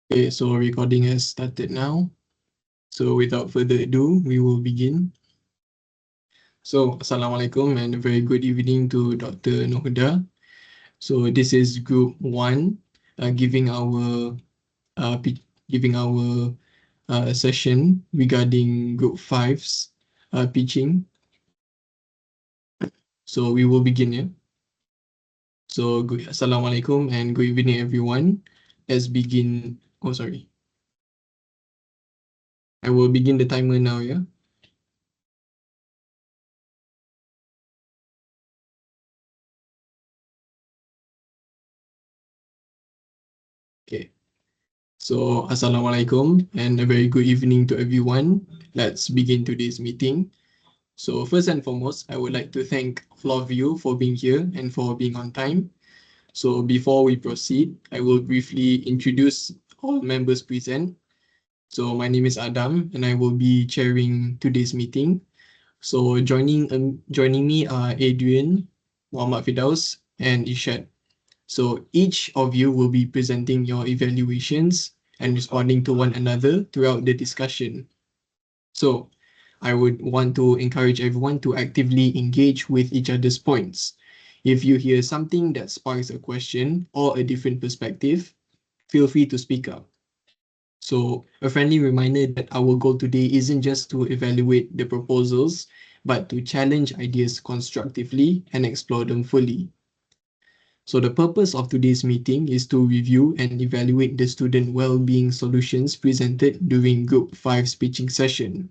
Okay, so recording has started now. So without further ado, we will begin. So Assalamualaikum and a very good evening to Dr. Nohuda. So this is Group 1, giving our session regarding Group 5's pitching. So we will begin, yeah. So Assalamualaikum and good evening, everyone. Let's begin. Oh, sorry. I will begin the timer now, yeah. Okay. So, Assalamualaikum and a very good evening to everyone. Let's begin today's meeting. So, first and foremost, I would like to thank all of you for being here and for being on time. So, before we proceed, I will briefly introduce all members present. So, my name is Adam and I will be chairing today's meeting. So, joining me are Adrian, Muhammad Fidaus, and Ishad. So each of you will be presenting your evaluations and responding to one another throughout the discussion. So I would want to encourage everyone to actively engage with each other's points. If you hear something that sparks a question or a different perspective, feel free to speak up. So a friendly reminder that our goal today isn't just to evaluate the proposals, but to challenge ideas constructively and explore them fully. So the purpose of today's meeting is to review and evaluate the student well-being solutions presented during Group 5's pitching session.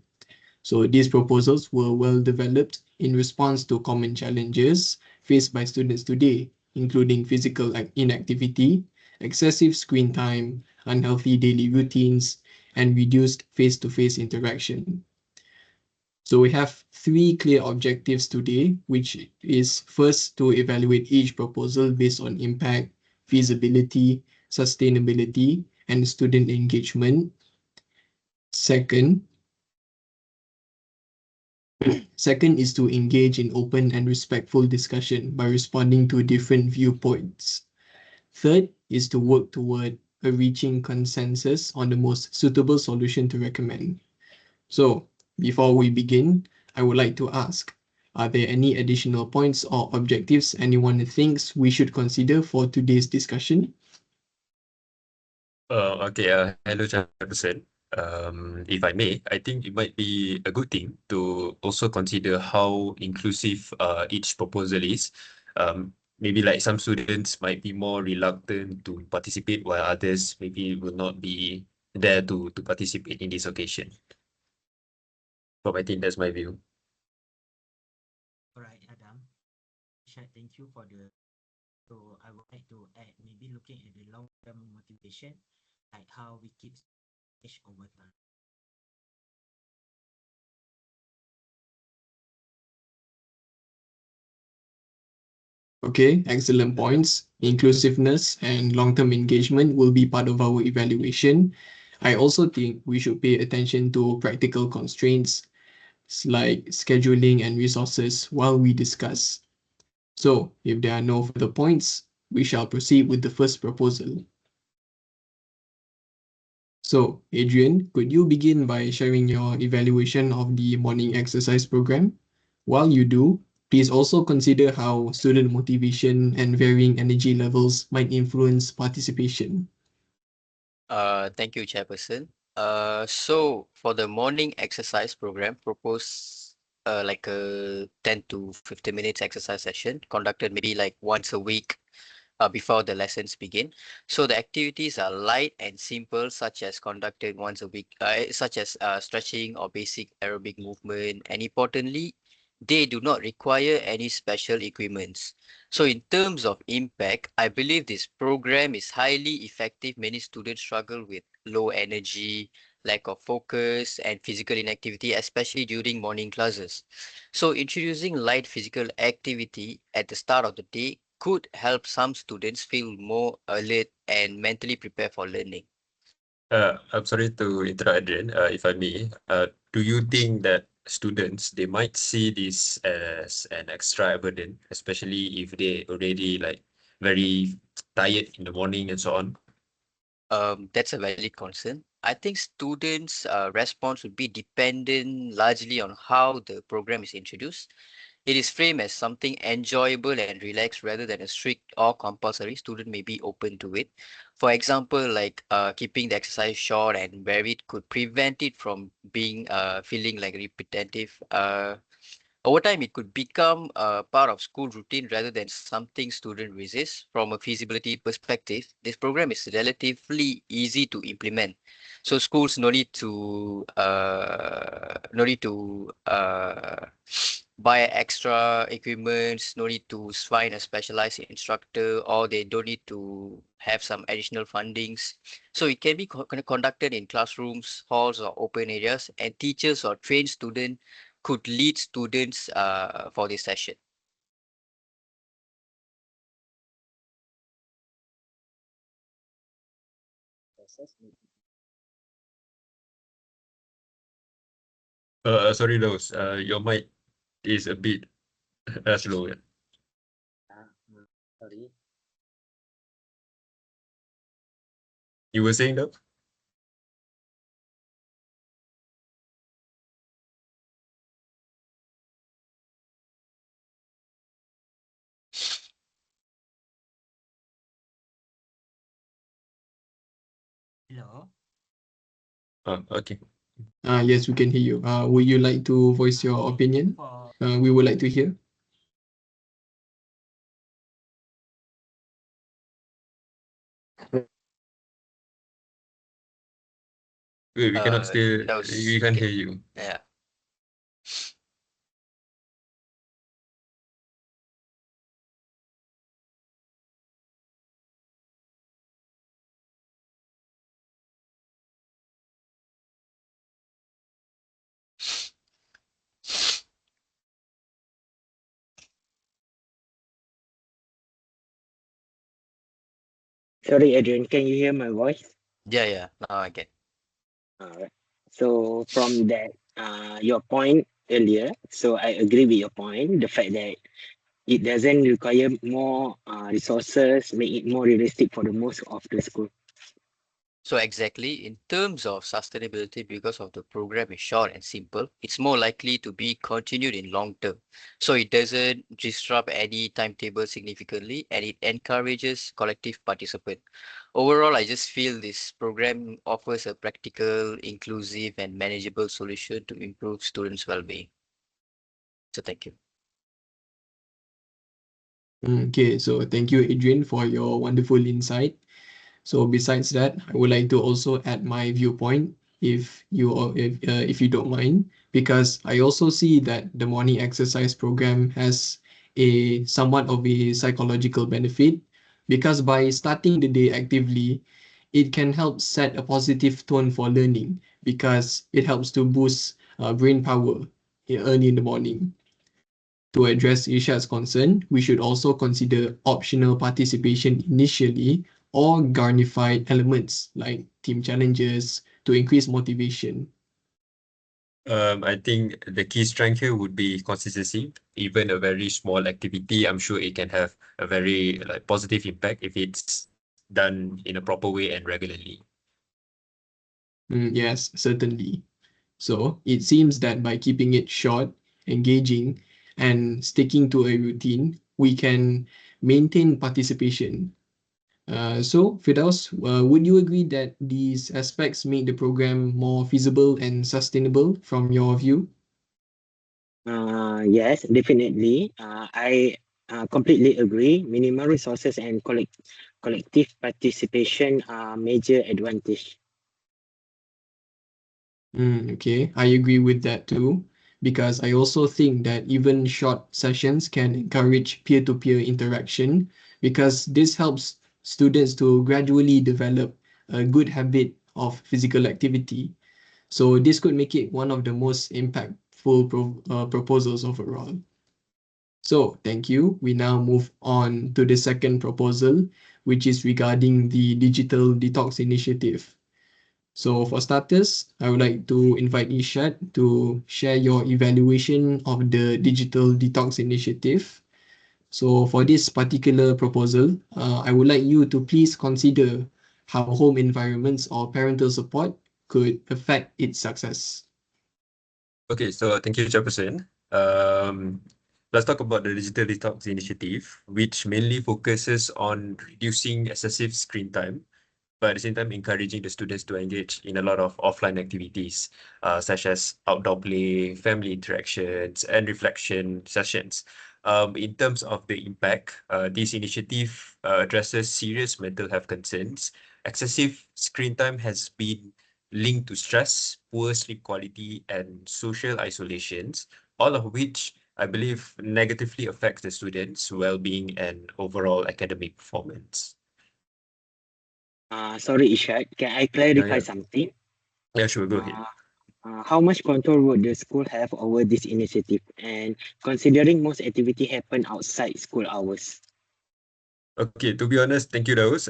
So these proposals were well developed in response to common challenges faced by students today, including physical inactivity, excessive screen time, unhealthy daily routines, and reduced face-to-face interaction. So we have three clear objectives today, which is first to evaluate each proposal based on impact, feasibility, sustainability, and student engagement. Second, second is to engage in open and respectful discussion by responding to different viewpoints. Third is to work toward reaching consensus on the most suitable solution to recommend. So, before we begin, I would like to ask, are there any additional points or objectives anyone thinks we should consider for today's discussion? Hello, Chairperson. If I may, I think it might be a good thing to also consider how inclusive each proposal is. Maybe like some students might be more reluctant to participate, while others maybe will not be there to participate in this occasion. From I think that's my view. All right, Adam. Shad, thank you for the. So I would like to add maybe looking at the long-term motivation, like how we keep stage over time. Okay, excellent points. Inclusiveness and long-term engagement will be part of our evaluation. I also think we should pay attention to practical constraints like scheduling and resources while we discuss. So, if there are no further points, we shall proceed with the first proposal. So, Adrian, could you begin by sharing your evaluation of the morning exercise program? While you do, please also consider how student motivation and varying energy levels might influence participation. Thank you, Chairperson. So for the morning exercise program, propose like a 10 to 15 minutes exercise session conducted maybe like once a week before the lessons begin. So the activities are light and simple, such as conducted once a week, such as stretching or basic aerobic movement. And importantly, they do not require any special equipments. So in terms of impact, I believe this program is highly effective. Many students struggle with low energy, lack of focus, and physical inactivity, especially during morning classes. So introducing light physical activity at the start of the day could help some students feel more alert and mentally prepare for learning. I'm sorry to interrupt, Adrian. If I may, do you think that students they might see this as an extra burden, especially if they already like very tired in the morning and so on? That's a valid concern. I think students' response would be dependent largely on how the program is introduced. It is framed as something enjoyable and relaxed rather than a strict or compulsory. Student may be open to it. For example, like keeping the exercise short and varied could prevent it from being feeling like repetitive. Over time, it could become a part of school routine rather than something student resist. From a feasibility perspective, this program is relatively easy to implement. So schools no need to buy extra equipments, no need to find a specialized instructor, or they don't need to have some additional fundings. So it can be conducted in classrooms, halls, or open areas, and teachers or trained students could lead students for this session. Sorry, Rose. Your mic is a bit slow. Yeah. Sorry. You were saying that? Hello. Okay. Yes, we can hear you. Would you like to voice your opinion? For We would like to hear. Wait, we cannot still. That was We can't okay. hear you. Yeah. Sorry, Adrian, can you hear my voice? Yeah. Now I get. Alright. So from that, your point earlier, so I agree with your point, the fact that it doesn't require more resources, make it more realistic for the most of the school. So exactly, in terms of sustainability, because of the program is short and simple, it's more likely to be continued in long term. So it doesn't disrupt any timetable significantly, and it encourages collective participation. Overall, I just feel this program offers a practical, inclusive, and manageable solution to improve students' well-being. So thank you. Okay, so thank you, Adrian, for your wonderful insight. So besides that, I would like to also add my viewpoint, if you don't mind, because I also see that the morning exercise program has a somewhat of a psychological benefit, because by starting the day actively, it can help set a positive tone for learning, because it helps to boost brain power early in the morning. To address Ishad's concern, we should also consider optional participation initially or garnified elements like team challenges to increase motivation. I think the key strength here would be consistency. Even a very small activity, I'm sure it can have a very positive impact if it's done in a proper way and regularly. Yes, certainly. So it seems that by keeping it short, engaging, and sticking to a routine, we can maintain participation. So, Firdaus, would you agree that these aspects make the program more feasible and sustainable from your view? Yes, definitely. I completely agree. Minimal resources and collective participation are major advantage. Okay, I agree with that too, because I also think that even short sessions can encourage peer-to-peer interaction, because this helps students to gradually develop a good habit of physical activity. So this could make it one of the most impactful proposals overall. So thank you. We now move on to the second proposal, which is regarding the digital detox initiative. So for starters, I would like to invite Ishad to share your evaluation of the digital detox initiative. So for this particular proposal, I would like you to please consider how home environments or parental support could affect its success. Okay, so thank you, Chairperson. Let's talk about the Digital Detox Initiative, which mainly focuses on reducing excessive screen time, but at the same time encouraging the students to engage in a lot of offline activities, such as outdoor play, family interactions, and reflection sessions. In terms of the impact, this initiative addresses serious mental health concerns. Excessive screen time has been linked to stress, poor sleep quality, and social isolations, all of which I believe negatively affects the students' well-being and overall academic performance. Sorry, Ishad, can I clarify something? Yeah, sure, go ahead. How much control would the school have over this initiative? And considering most activity happen outside school hours. Okay, to be honest, thank you, Daus.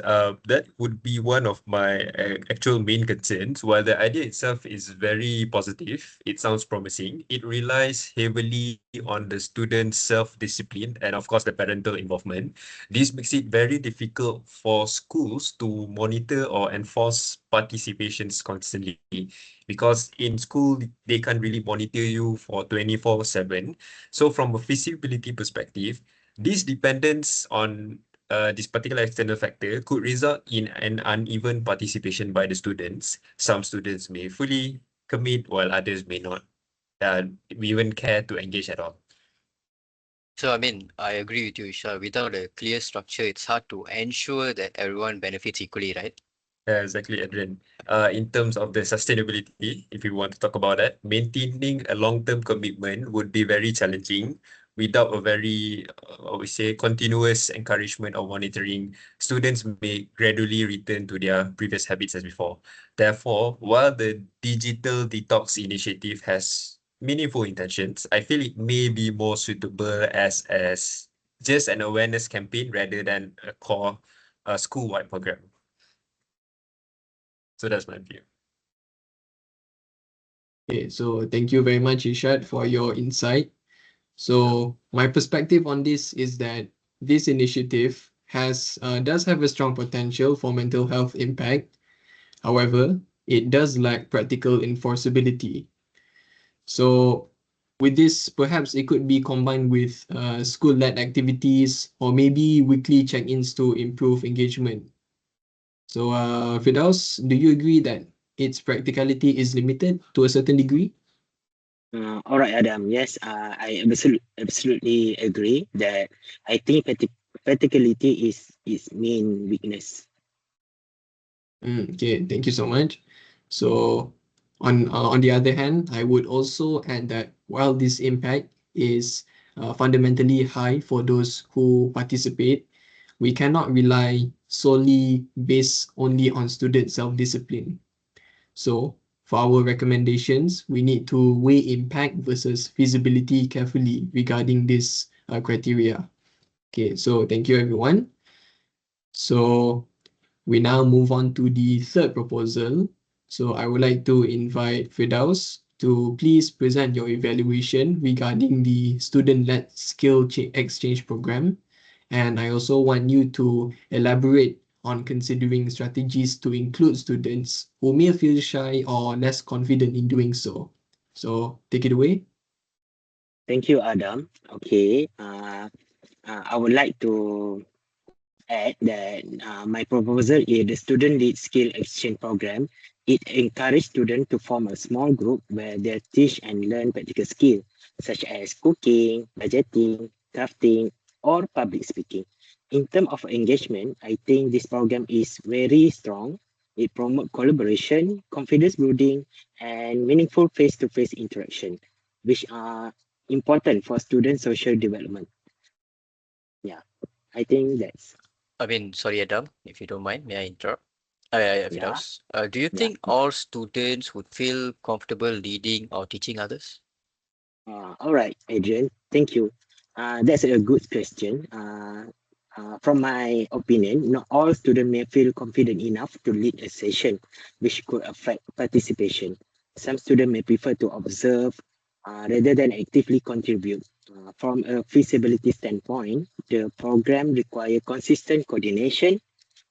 That would be one of my actual main concerns. While the idea itself is very positive, it sounds promising. It relies heavily on the student's self-discipline and, of course, the parental involvement. This makes it very difficult for schools to monitor or enforce participations constantly because in school, they can't really monitor you for 24/7. So from a feasibility perspective, this dependence on this particular external factor could result in an uneven participation by the students. Some students may fully commit while others may not even care to engage at all. So, I mean, I agree with you, Isha. Without a clear structure, it's hard to ensure that everyone benefits equally, right? Yeah, exactly, Adrian. In terms of the sustainability, if you want to talk about that, maintaining a long-term commitment would be very challenging without a very, I would say, continuous encouragement or monitoring. Students may gradually return to their previous habits as before. Therefore, while the digital detox initiative has meaningful intentions, I feel it may be more suitable as just an awareness campaign rather than a core school-wide program. So that's my view. Okay, so thank you very much, Ishad, for your insight. So my perspective on this is that this initiative does have a strong potential for mental health impact. However, it does lack practical enforceability. So with this, perhaps it could be combined with school-led activities or maybe weekly check-ins to improve engagement. So Firdaus, do you agree that its practicality is limited to a certain degree? All right, Adam. Yes, I absolutely agree that I think practicality is its main weakness. Okay, thank you so much. So on the other hand, I would also add that while this impact is fundamentally high for those who participate, we cannot rely solely based only on student self-discipline. So for our recommendations, we need to weigh impact versus feasibility carefully regarding this criteria. Okay, so thank you everyone. So we now move on to the third proposal. So I would like to invite Firdaus to please present your evaluation regarding the student-led skill exchange program. And I also want you to elaborate on considering strategies to include students who may feel shy or less confident in doing so. So take it away. Thank you, Adam. Okay. I would like to add that my proposal is the student lead skill exchange program. It encourages students to form a small group where they teach and learn practical skills such as cooking, budgeting, crafting, or public speaking. In terms of engagement, I think this program is very strong. It promotes collaboration, confidence building, and meaningful face-to-face interaction, which are important for student social development. Yeah, I think that's I mean, sorry, Adam, if you don't mind, may I interrupt? yeah. Firdaus, do you Yeah. think all students would feel comfortable leading or teaching others? All right, Adrian. Thank you. That's a good question. From my opinion, not all students may feel confident enough to lead a session, which could affect participation. Some students may prefer to observe rather than actively contribute. From a feasibility standpoint, the program requires consistent coordination,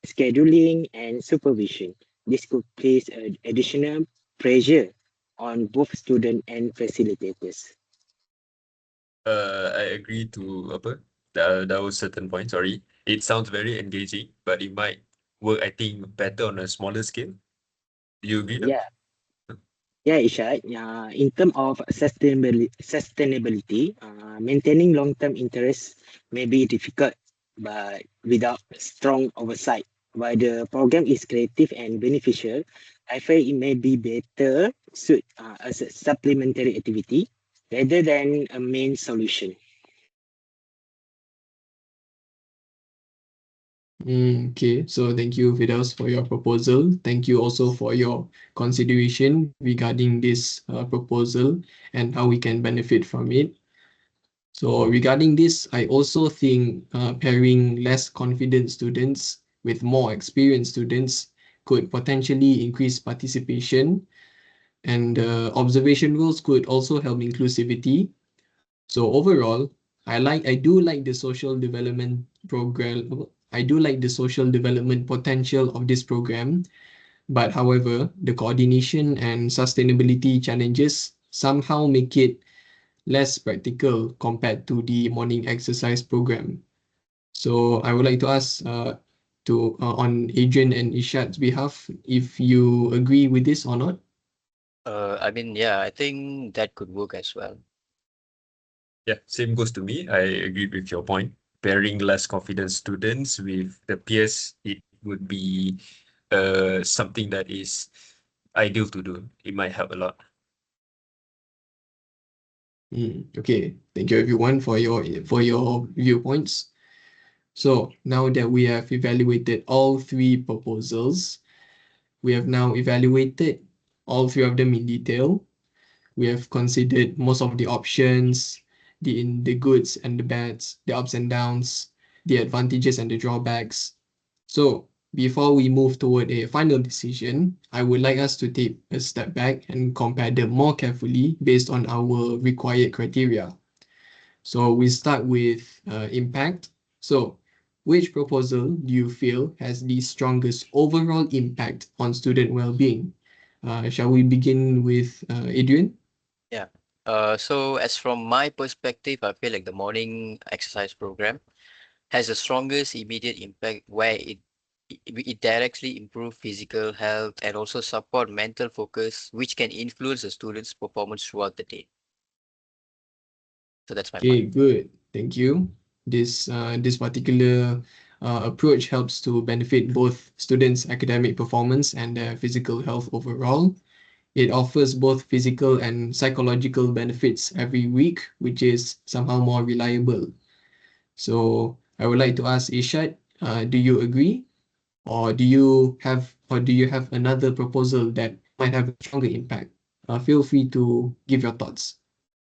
scheduling, and supervision. This could place additional pressure on both student and facilitators. I agree to apa? That was certain point. Sorry, it sounds very engaging, but it might work, I think, better on a smaller scale. Do you agree, though? Yeah, yeah, Ishad. In terms of sustainability, maintaining long-term interest may be difficult, but without strong oversight. While the program is creative and beneficial, I feel it may be better suit as a supplementary activity rather than a main solution. Okay, so thank you, Fidaus, for your proposal. Thank you also for your consideration regarding this proposal and how we can benefit from it. So regarding this, I also think pairing less confident students with more experienced students could potentially increase participation, and observation rules could also help inclusivity. So overall, I do like the social development program. I do like the social development potential of this program, but however, the coordination and sustainability challenges somehow make it less practical compared to the morning exercise program. So I would like to ask to on Adrian and Ishad's behalf if you agree with this or not. I mean, yeah, I think that could work as well. Yeah, same goes to me. I agree with your point. Pairing less confident students with the peers, it would be something that is ideal to do. It might help a lot. Okay, thank you everyone for your viewpoints. So now that we have evaluated all three proposals, we have now evaluated all three of them in detail. We have considered most of the options, the goods and the bads, the ups and downs, the advantages and the drawbacks. So before we move toward a final decision, I would like us to take a step back and compare them more carefully based on our required criteria. So we start with impact. So which proposal do you feel has the strongest overall impact on student well-being? Shall we begin with Adrian? Yeah. So as from my perspective, I feel like the morning exercise program has the strongest immediate impact where it directly improve physical health and also support mental focus, which can influence the student's performance throughout the day. So that's my Okay, point. good. Thank you. This particular approach helps to benefit both students' academic performance and their physical health overall. It offers both physical and psychological benefits every week, which is somehow more reliable. So I would like to ask Ishad, do you agree, or do you have another proposal that might have a stronger impact? Feel free to give your thoughts.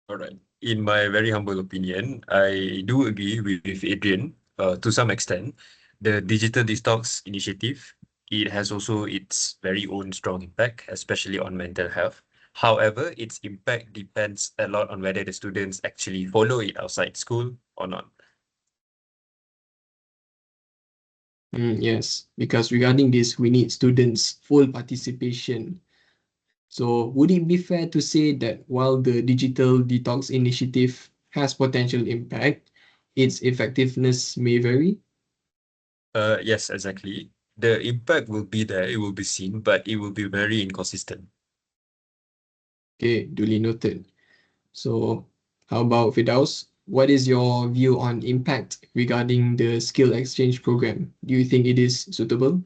All right. In my very humble opinion, I do agree with Adrian to some extent. The digital detox initiative, it has also its very own strong impact, especially on mental health. However, its impact depends a lot on whether the students actually follow it outside school or not. Yes, because regarding this, we need students' full participation. So would it be fair to say that while the digital detox initiative has potential impact, its effectiveness may vary? Yes, exactly. The impact will be there, it will be seen, but it will be very inconsistent. Okay, duly noted. So how about Fidaus? What is your view on impact regarding the skill exchange program? Do you think it is suitable?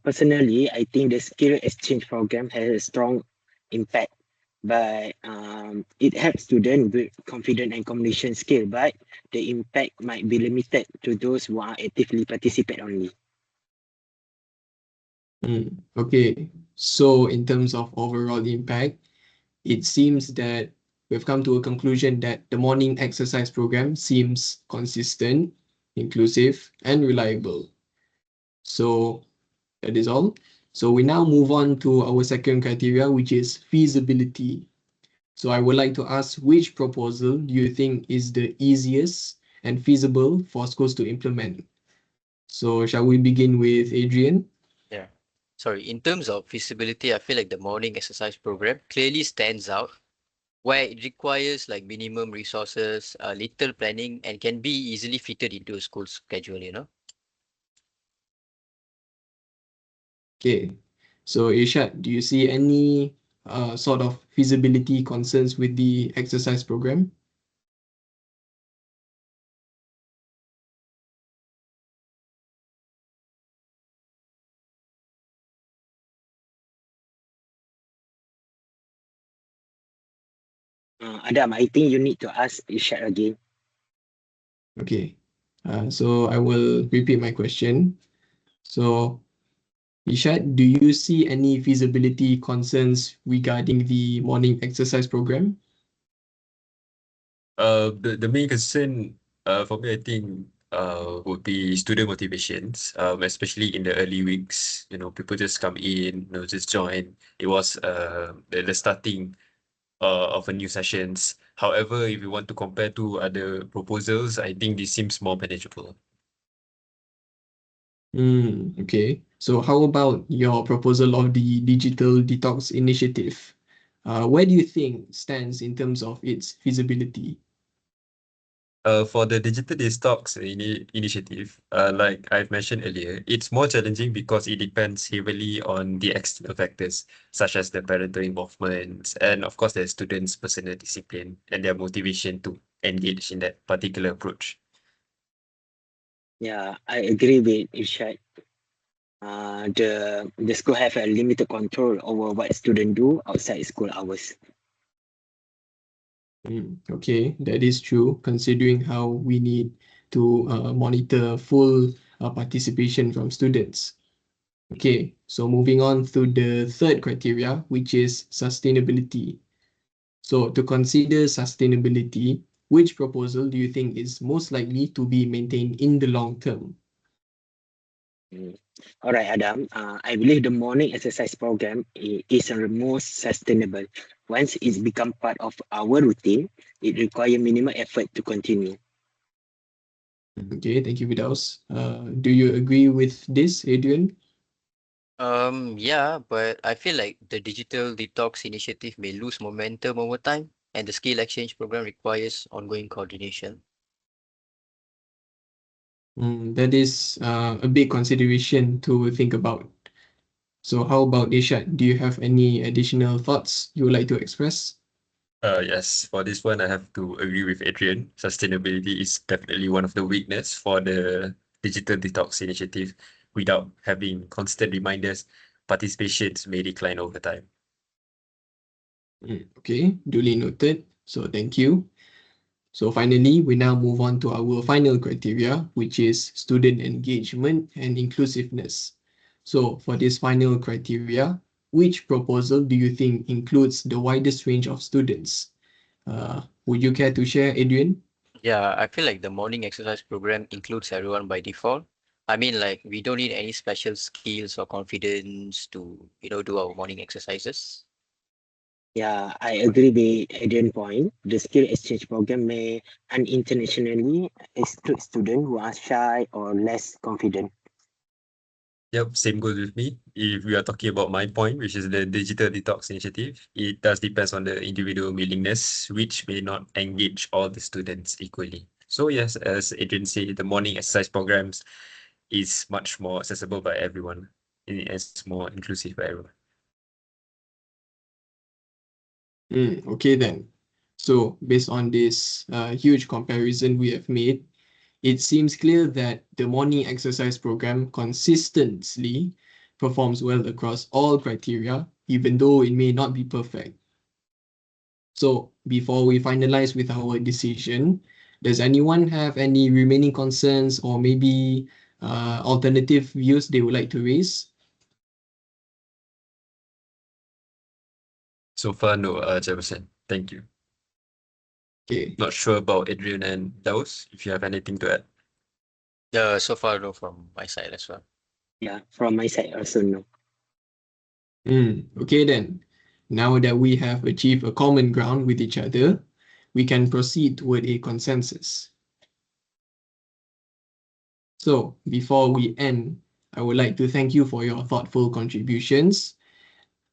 Personally, I think the skill exchange program has a strong impact, but it helps students build confidence and communication skill, but the impact might be limited to those who are actively participate only. Okay, so in terms of overall impact, it seems that we've come to a conclusion that the morning exercise program seems consistent, inclusive, and reliable. So that is all. So we now move on to our second criteria, which is feasibility. So I would like to ask, which proposal do you think is the easiest and feasible for schools to implement? So shall we begin with Adrian? Yeah. Sorry, in terms of feasibility, I feel like the morning exercise program clearly stands out where it requires like minimum resources, little planning, and can be easily fitted into a school schedule, you know. Okay. So Irshad, do you see any sort of feasibility concerns with the exercise program? Adam, I think you need to ask Ishak again. Okay. So I will repeat my question. So Ishad, do you see any feasibility concerns regarding the morning exercise program? The main concern for me, I think would be student motivations, especially in the early weeks. You know, people just come in, you know, just join. It was the starting of a new sessions. However, if you want to compare to other proposals, I think this seems more manageable. Okay. So how about your proposal of the digital detox initiative? Where do you think stands in terms of its feasibility? For the digital detox initiative, like I've mentioned earlier, it's more challenging because it depends heavily on the external factors, such as the parental involvement, and of course, the students' personal discipline and their motivation to engage in that particular approach. Yeah, I agree with Ishak. The school have a limited control over what students do outside school hours. Okay, that is true, considering how we need to monitor full participation from students. Okay, so moving on to the third criteria, which is sustainability. So to consider sustainability, which proposal do you think is most likely to be maintained in the long term? Mm. All right, Adam. I believe the morning exercise program is the most sustainable. Once it's become part of our routine, it requires minimal effort to continue. Okay, thank you, Vidaus. Do you agree with this, Adrian? Yeah, but I feel like the digital detox initiative may lose momentum over time, and the skill exchange program requires ongoing coordination. That is a big consideration to think about. So how about Ishad? Do you have any additional thoughts you would like to express? Yes, for this one, I have to agree with Adrian. Sustainability is definitely one of the weakness for the digital detox initiative. Without having constant reminders, participations may decline over time. Okay, duly noted. So thank you. So finally, we now move on to our final criteria, which is student engagement and inclusiveness. So for this final criteria, which proposal do you think includes the widest range of students? Would you care to share, Adrian? Yeah, I feel like the morning exercise program includes everyone by default. I mean, like we don't need any special skills or confidence to, do our morning exercises. Yeah, I agree with Adrian's point. The skill exchange program may unintentionally exclude students who are shy or less confident. Yep, same goes with me. If we are talking about my point, which is the digital detox initiative, it does depends on the individual willingness, which may not engage all the students equally. So yes, as Adrian said, the morning exercise programs is much more accessible by everyone. It's more inclusive for everyone. Okay then. So based on this huge comparison we have made, it seems clear that the morning exercise program consistently performs well across all criteria, even though it may not be perfect. So before we finalize with our decision, does anyone have any remaining concerns or maybe alternative views they would like to raise? So far, no, Jefferson. Thank you. Okay. Not sure about Adrian and Daus, if you have anything to add. So far, no, from my side as well. Yeah, from my side also no. Okay then. Now that we have achieved a common ground with each other, we can proceed toward a consensus. So before we end, I would like to thank you for your thoughtful contributions.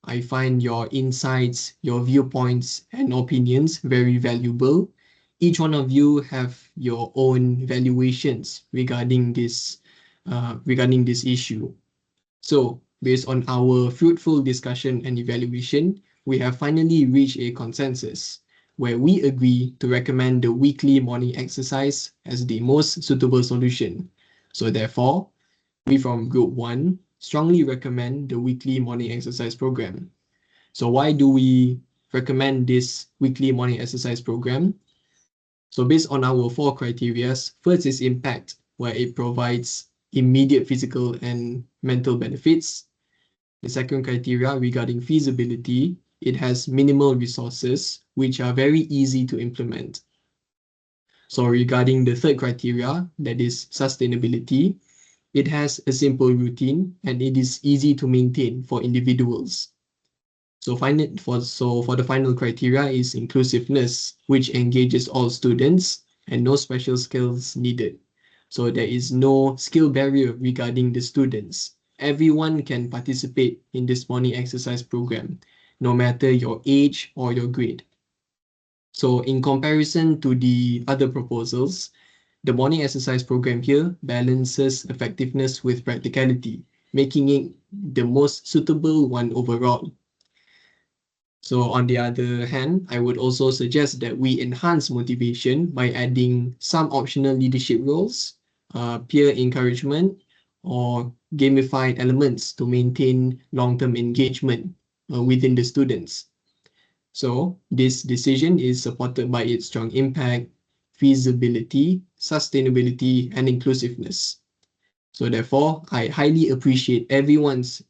I find your insights, your viewpoints, and opinions very valuable. Each one of you have your own valuations regarding this issue. So, based on our fruitful discussion and evaluation, we have finally reached a consensus where we agree to recommend the weekly morning exercise as the most suitable solution. So therefore, we from Group 1 strongly recommend the weekly morning exercise program. So why do we recommend this weekly morning exercise program? So based on our 4 criteria, first is impact, where it provides immediate physical and mental benefits. The second criteria regarding feasibility, it has minimal resources, which are very easy to implement. So regarding the third criteria, that is sustainability, it has a simple routine and it is easy to maintain for individuals. So for the final criteria is inclusiveness, which engages all students and no special skills needed. So there is no skill barrier regarding the students. Everyone can participate in this morning exercise program, no matter your age or your grade. So in comparison to the other proposals, the morning exercise program here balances effectiveness with practicality, making it the most suitable one overall. So on the other hand, I would also suggest that we enhance motivation by adding some optional leadership roles, peer encouragement, or gamified elements to maintain long-term engagement within the students. So this decision is supported by its strong impact, feasibility, sustainability, and inclusiveness. So therefore, I highly appreciate everyone's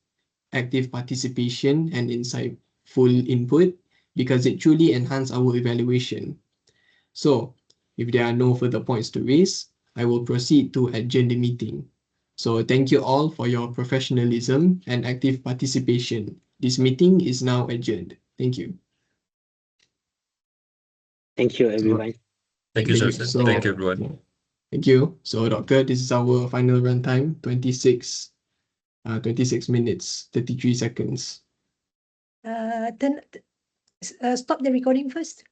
active participation and insightful input because it truly enhances our evaluation. So, if there are no further points to raise, I will proceed to adjourn the meeting. So, thank you all for your professionalism and active participation. This meeting is now adjourned. Thank you. Thank you, everyone. Thank you, Chairperson. So, Thank you, everyone. Thank you. So, Doctor, this is our final runtime, 26 minutes, 33 seconds. Stop the recording first.